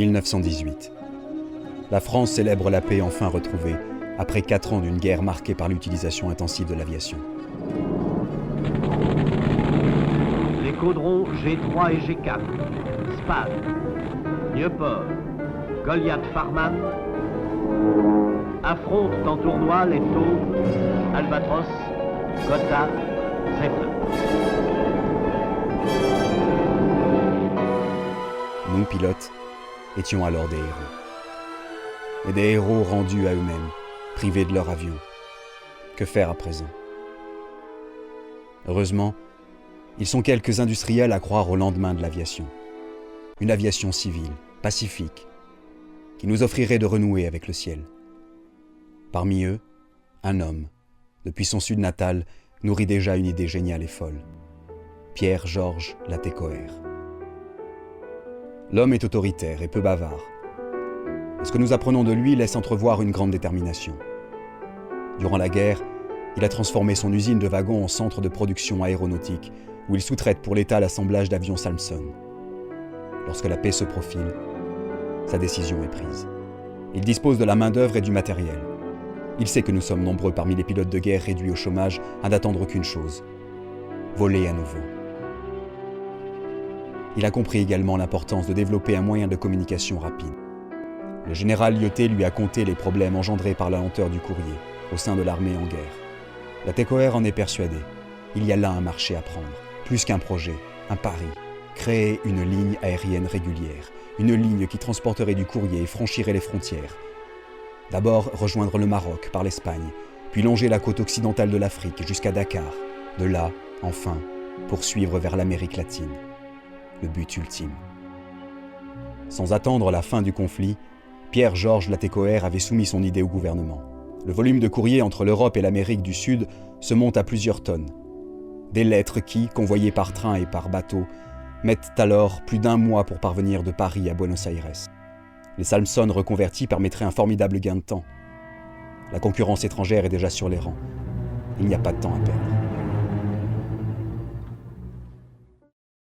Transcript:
1918. La France célèbre la paix enfin retrouvée, après 4 ans d'une guerre marquée par l'utilisation intensive de l'aviation. Les caudrons G3 et G4, Spad, Nieuport, Goliath Farman affrontent en tournoi les Tauves, Albatros, Gotha, Zeppelin. Nous, pilotes, étions alors des héros. Mais des héros rendus à eux-mêmes, privés de leur avion. Que faire à présent? Heureusement, ils sont quelques industriels à croire au lendemain de l'aviation. Une aviation civile, pacifique, qui nous offrirait de renouer avec le ciel. Parmi eux, un homme, depuis son sud natal, nourrit déjà une idée géniale et folle. Pierre-Georges Latécoère. L'homme est autoritaire et peu bavard. Ce que nous apprenons de lui laisse entrevoir une grande détermination. Durant la guerre, il a transformé son usine de wagons en centre de production aéronautique, où il sous-traite pour l'État l'assemblage d'avions Salmson. Lorsque la paix se profile, sa décision est prise. Il dispose de la main-d'œuvre et du matériel. Il sait que nous sommes nombreux parmi les pilotes de guerre réduits au chômage à n'attendre qu'une chose: voler à nouveau. Il a compris également l'importance de développer un moyen de communication rapide. Le général Lyautey lui a conté les problèmes engendrés par la lenteur du courrier au sein de l'armée en guerre. Latécoère en est persuadé. Il y a là un marché à prendre, plus qu'un projet, un pari. Créer une ligne aérienne régulière, une ligne qui transporterait du courrier et franchirait les frontières. D'abord rejoindre le Maroc par l'Espagne, puis longer la côte occidentale de l'Afrique jusqu'à Dakar. De là, enfin, poursuivre vers l'Amérique latine. Le but ultime. Sans attendre la fin du conflit, Pierre-Georges Latécoère avait soumis son idée au gouvernement. Le volume de courrier entre l'Europe et l'Amérique du Sud se monte à plusieurs tonnes. Des lettres qui, convoyées par train et par bateau, mettent alors plus d'1 mois pour parvenir de Paris à Buenos Aires. Les Salmson reconvertis permettraient un formidable gain de temps. La concurrence étrangère est déjà sur les rangs. Il n'y a pas de temps à perdre.